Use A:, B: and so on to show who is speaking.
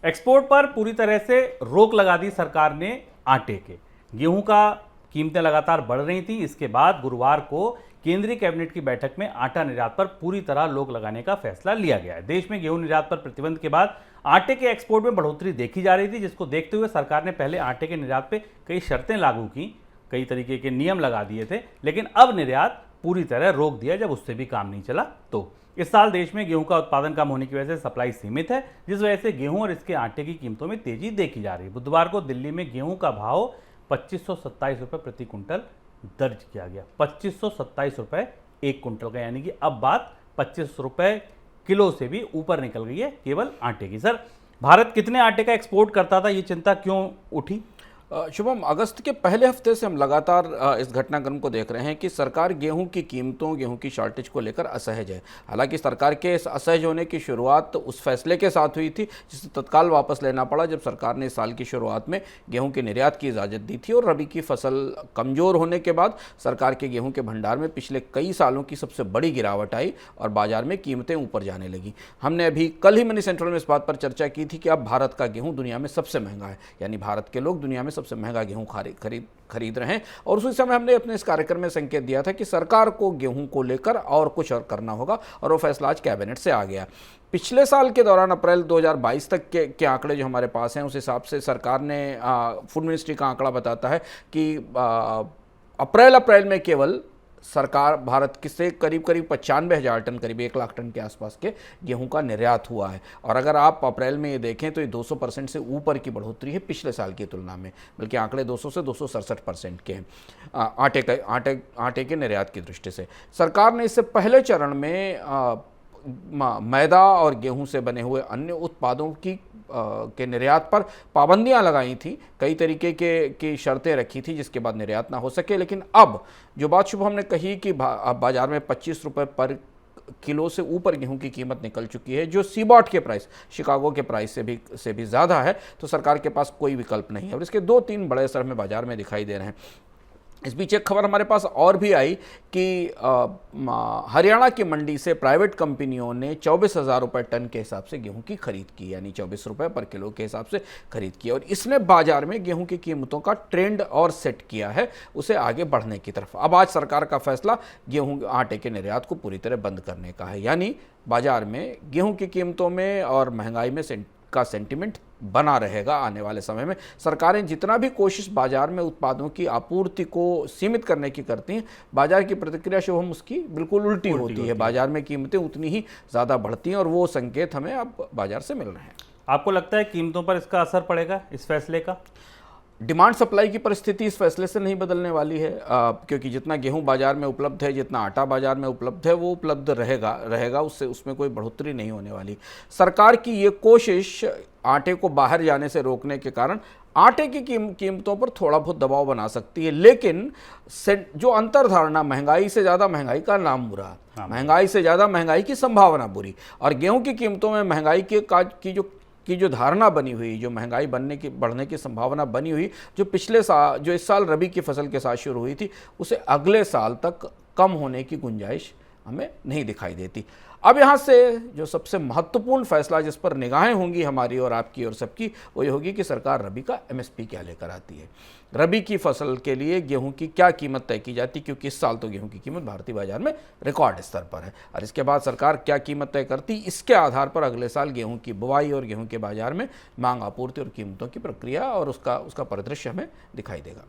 A: Export पर पूरी तरह से रोक लगा दी सरकार ने आटे के। गेहूं का कीमतें लगातार बढ़ रही थी। इसके बाद गुरुवार को केंद्रीय कैबिनेट की बैठक में आटा निर्यात पर पूरी तरह रोक लगाने का फैसला लिया गया है। देश में गेहूं निर्यात पर प्रतिबंध के बाद आटे के एक्सपोर्ट में बढ़ोतरी देखी जा रही थी, जिसको देखते हुए सरकार ने पहले आटे के निर्यात पे कई शर्तें लागू की, कई तरीके के नियम लगा दिए थे, लेकिन अब निर्यात पूरी तरह रोक दिया जब उससे भी काम नहीं चला। तो इस साल देश में गेहूं का उत्पादन कम होने की वजह से सप्लाई सीमित है, जिस वजह से गेहूं और इसके आटे की कीमतों में तेजी देखी जा रही है। बुधवार को दिल्ली में गेहूं का भाव 2527 रुपये प्रति कुंटल दर्ज किया गया। 2527 रुपये एक कुंटल का, यानी कि अब बात 25 रुपये किलो से भी ऊपर निकल गई है केवल आटे की। सर, भारत कितने आटे का एक्सपोर्ट करता था, ये चिंता क्यों उठी?
B: शुभम, अगस्त के पहले हफ्ते से हम लगातार इस घटनाक्रम को देख रहे हैं कि सरकार गेहूं की कीमतों, गेहूं की शॉर्टेज को लेकर असहज है। हालांकि सरकार के इस असहज होने की शुरुआत उस फैसले के साथ हुई थी जिसे तत्काल वापस लेना पड़ा जब सरकार ने इस साल की शुरुआत में गेहूं के निर्यात की इजाज़त दी थी। और रबी की फसल कमज़ोर होने के बाद सरकार के गेहूँ के भंडार में पिछले कई सालों की सबसे बड़ी गिरावट आई और बाजार में कीमतें ऊपर जाने लगी। हमने अभी कल ही मनी सेंट्रल में इस बात पर चर्चा की थी कि अब भारत का गेहूँ दुनिया में सबसे महंगा है, यानी भारत के लोग दुनिया में सबसे महंगा गेहूं खरीद रहे हैं। और उसी समय हमने अपने इस कार्यक्रम में संकेत दिया था कि सरकार को गेहूं को लेकर और कुछ और करना होगा, और वो फैसला आज कैबिनेट से आ गया। पिछले साल के दौरान अप्रैल 2022 तक के आंकड़े जो हमारे पास हैं, उस हिसाब से सरकार ने फूड मिनिस्ट्री का आंकड़ा बताता है कि अप्रैल में केवल सरकार भारत से करीब 95,000 टन, करीब 1 लाख टन के आसपास के गेहूं का निर्यात हुआ है। और अगर आप अप्रैल में ये देखें तो ये 200% से ऊपर की बढ़ोतरी है पिछले साल की तुलना में, बल्कि आंकड़े 200 से 267% के हैं आटे के निर्यात की दृष्टि से। सरकार ने इससे पहले चरण में मैदा और गेहूं से बने हुए अन्य उत्पादों के निर्यात पर पाबंदियां लगाई थी, कई तरीके की शर्तें रखी थी जिसके बाद निर्यात ना हो सके। लेकिन अब जो बात शुभ हमने कही कि बाजार में 25 रुपये पर किलो से ऊपर गेहूं की कीमत निकल चुकी है, जो सीबॉट के प्राइस, शिकागो के प्राइस से भी ज़्यादा है, तो सरकार के पास कोई विकल्प नहीं है। और इसके 2-3 बड़े असर में बाजार में दिखाई दे रहे हैं। इस बीच एक खबर हमारे पास और भी आई कि हरियाणा की मंडी से प्राइवेट कंपनियों ने 24,000 रुपये टन के हिसाब से गेहूं की खरीद की, यानी 24 रुपये पर किलो के हिसाब से खरीद की। और इसने बाजार में गेहूं की कीमतों का ट्रेंड और सेट किया है, उसे आगे बढ़ने की तरफ। अब आज सरकार का फैसला गेहूं आटे के निर्यात को पूरी तरह बंद करने का है, यानी बाजार में गेहूं की कीमतों में और महंगाई में का सेंटिमेंट बना रहेगा आने वाले समय में। सरकारें जितना भी कोशिश बाजार में उत्पादों की आपूर्ति को सीमित करने की करती हैं, बाजार की प्रतिक्रिया शुभम उसकी बिल्कुल उल्टी होती है। बाजार में कीमतें उतनी ही ज़्यादा बढ़ती हैं और वो संकेत हमें अब बाजार से मिल रहे हैं।
A: आपको लगता है कीमतों पर इसका असर पड़ेगा इस फैसले का?
B: डिमांड सप्लाई की परिस्थिति इस फैसले से नहीं बदलने वाली है, क्योंकि जितना गेहूं बाजार में उपलब्ध है, जितना आटा बाजार में उपलब्ध है, वो उपलब्ध रहेगा उसमें कोई बढ़ोतरी नहीं होने वाली। सरकार की ये कोशिश आटे को बाहर जाने से रोकने के कारण आटे की कीमतों पर थोड़ा बहुत दबाव बना सकती है, लेकिन जो अंतर्धारणा महंगाई से ज़्यादा महंगाई का नाम बुरा, महंगाई से ज़्यादा महंगाई की संभावना बुरी, और गेहूँ की कीमतों में महंगाई की जो धारणा बनी हुई, जो महंगाई बढ़ने की संभावना बनी हुई, जो इस साल रबी की फसल के साथ शुरू हुई थी, उसे अगले साल तक कम होने की गुंजाइश हमें नहीं दिखाई देती। अब यहाँ से जो सबसे महत्वपूर्ण फैसला जिस पर निगाहें होंगी हमारी और आपकी और सबकी, वो ये होगी कि सरकार रबी का MSP क्या लेकर आती है। रबी की फसल के लिए गेहूं की क्या कीमत तय की जाती है, क्योंकि इस साल तो गेहूं की कीमत भारतीय बाजार में रिकॉर्ड स्तर पर है, और इसके बाद सरकार क्या कीमत तय करती, इसके आधार पर अगले साल गेहूं की बुवाई और गेहूं के बाजार में मांग, आपूर्ति और कीमतों की प्रक्रिया और उसका परिदृश्य हमें दिखाई देगा।